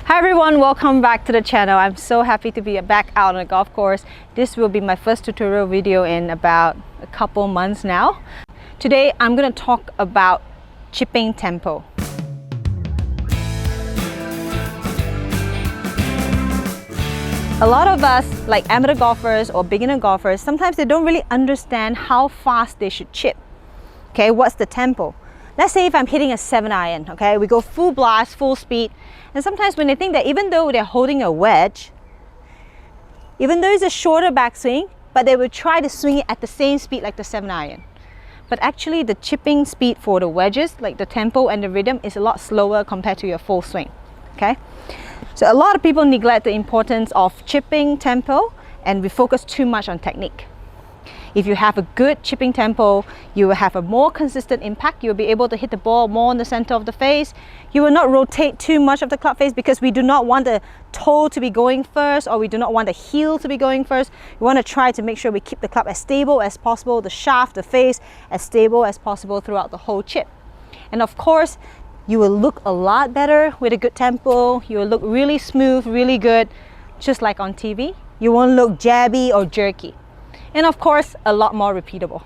Hi everyone, welcome back to the channel. I'm so happy to be back out on the golf course. This will be my first tutorial video in about a couple months now. Today I'm going to talk about chipping tempo. A lot of us, like amateur golfers or beginner golfers, sometimes they don't really understand how fast they should chip. Okay, what's the tempo? Let's say if I'm hitting a 7-iron, okay, we go full blast, full speed, and sometimes when they think that even though they're holding a wedge, even though it's a shorter backswing, but they will try to swing it at the same speed like the 7-iron. But actually the chipping speed for the wedges, like the tempo and the rhythm, is a lot slower compared to your full swing, okay? So a lot of people neglect the importance of chipping tempo and we focus too much on technique. If you have a good chipping tempo, you will have a more consistent impact. You'll be able to hit the ball more in the center of the face. You will not rotate too much of the club face because we do not want the toe to be going first, or we do not want the heel to be going first. We want to try to make sure we keep the club as stable as possible, the shaft, the face as stable as possible throughout the whole chip. And of course, you will look a lot better with a good tempo. You will look really smooth, really good, just like on TV. You won't look jabby or jerky. And of course, a lot more repeatable.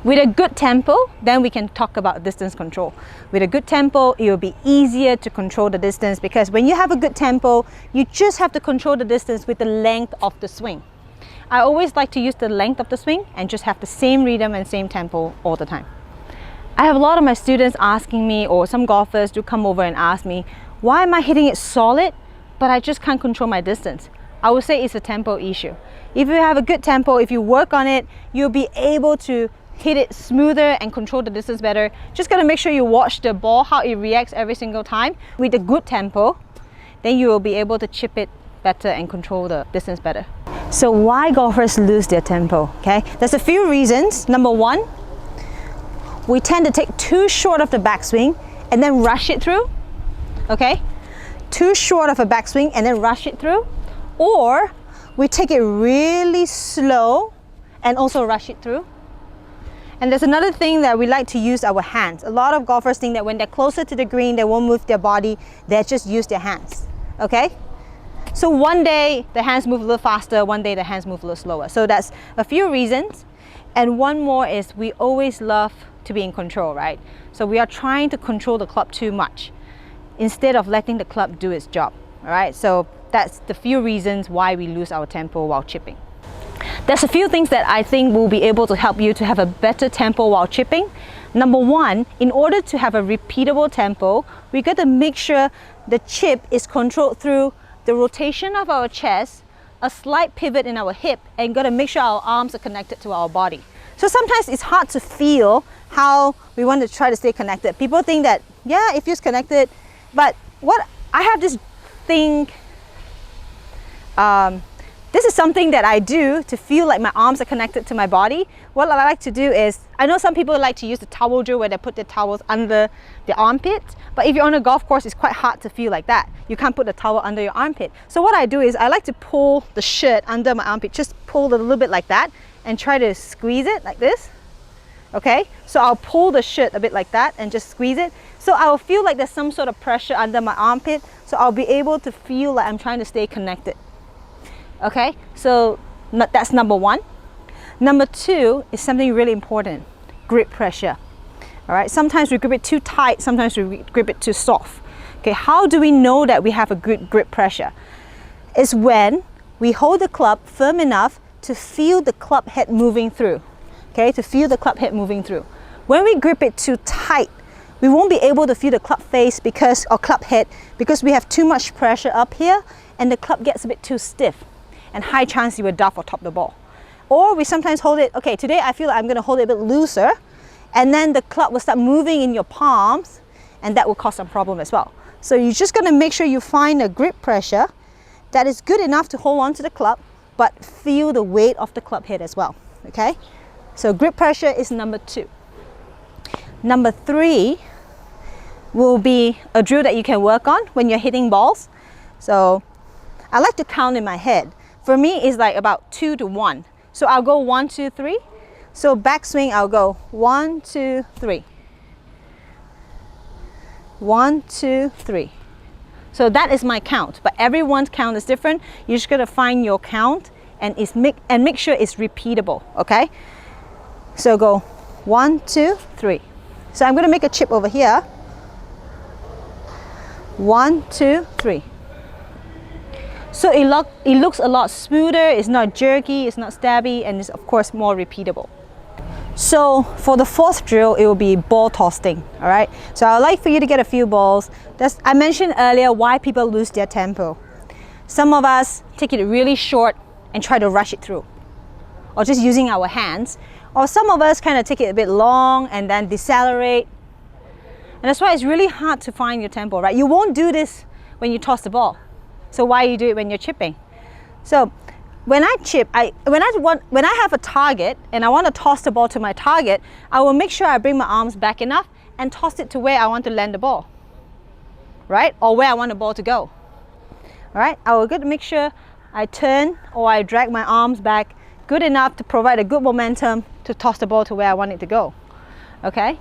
With a good tempo, then we can talk about distance control. With a good tempo, it will be easier to control the distance because when you have a good tempo, you just have to control the distance with the length of the swing. I always like to use the length of the swing and just have the same rhythm and same tempo all the time. I have a lot of my students asking me, or some golfers do come over and ask me, why am I hitting it solid, but I just can't control my distance? I would say it's a tempo issue. If you have a good tempo, if you work on it, you'll be able to hit it smoother and control the distance better. Just gotta make sure you watch the ball, how it reacts every single time. With a good tempo, then you will be able to chip it better and control the distance better. So why golfers lose their tempo? Okay, there's a few reasons. Number one, we tend to take too short of the backswing and then rush it through. Okay, too short of a backswing and then rush it through. Or we take it really slow and also rush it through. And there's another thing that we like to use our hands. A lot of golfers think that when they're closer to the green, they won't move their body, they just use their hands, okay? So one day the hands move a little faster, one day the hands move a little slower. So that's a few reasons. And one more is we always love to be in control, right? So we are trying to control the club too much instead of letting the club do its job, all right? So that's the few reasons why we lose our tempo while chipping. There's a few things that I think will be able to help you to have a better tempo while chipping. Number one, in order to have a repeatable tempo, we got to make sure the chip is controlled through the rotation of our chest, a slight pivot in our hip, and got to make sure our arms are connected to our body. So sometimes it's hard to feel how we want to try to stay connected. People think that, yeah, it feels connected, but what I have this thing, this is something that I do to feel like my arms are connected to my body. What I like to do is, I know some people like to use the towel drill where they put their towels under the armpit, but if you're on a golf course, it's quite hard to feel like that. You can't put the towel under your armpit. So what I do is I like to pull the shirt under my armpit, just pull it a little bit like that and try to squeeze it like this. Okay, so I'll pull the shirt a bit like that and just squeeze it. So I'll feel like there's some sort of pressure under my armpit, so I'll be able to feel like I'm trying to stay connected. Okay, so that's number one. Number two is something really important, grip pressure. All right, sometimes we grip it too tight, sometimes we grip it too soft. Okay, how do we know that we have a good grip pressure? It's when we hold the club firm enough to feel the club head moving through. Okay, to feel the club head moving through. When we grip it too tight, we won't be able to feel the club face or club head because we have too much pressure up here and the club gets a bit too stiff and high chance you will duff or top the ball. Or we sometimes hold it, okay, today I feel like I'm going to hold it a bit looser, and then the club will start moving in your palms and that will cause some problem as well. So you're just going to make sure you find a grip pressure that is good enough to hold on to the club but feel the weight of the club head as well, okay? So grip pressure is number two. Number three will be a drill that you can work on when you're hitting balls. So I like to count in my head. For me, it's like about 2 to 1. So I'll go 1, 2, 3. So backswing, I'll go 1, 2, 3. 1, 2, 3. So that is my count, but everyone's count is different. You're just gonna find your count and make sure it's repeatable, okay? So go 1, 2, 3. So I'm gonna make a chip over here. 1, 2, 3. So it looks a lot smoother, it's not jerky, it's not stabby, and it's of course more repeatable. So for the fourth drill, it will be ball tossing, all right? So I'd like for you to get a few balls. I mentioned earlier why people lose their tempo. Some of us take it really short and try to rush it through, or just using our hands. Or some of us kind of take it a bit long and then decelerate. And that's why it's really hard to find your tempo, right? You won't do this when you toss the ball. So why you do it when you're chipping? So when I chip, when I have a target and I want to toss the ball to my target, I will make sure I bring my arms back enough and toss it to where I want to land the ball, right? Or where I want the ball to go. All right, I will make sure I turn or I drag my arms back good enough to provide a good momentum to toss the ball to where I want it to go. Okay,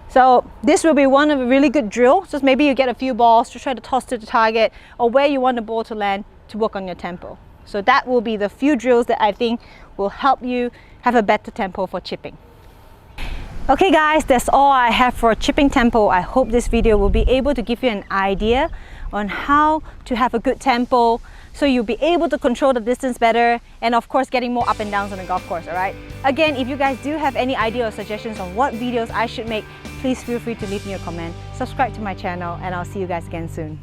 so this will be one of a really good drill. Just maybe you get a few balls to try to toss to the target or where you want the ball to land to work on your tempo. So that will be the few drills that I think will help you have a better tempo for chipping. Okay guys, that's all I have for chipping tempo. I hope this video will be able to give you an idea on how to have a good tempo so you'll be able to control the distance better and of course getting more up and downs on the golf course, alright? Again, if you guys do have any idea or suggestions on what videos I should make, please feel free to leave me a comment, subscribe to my channel, and I'll see you guys again soon.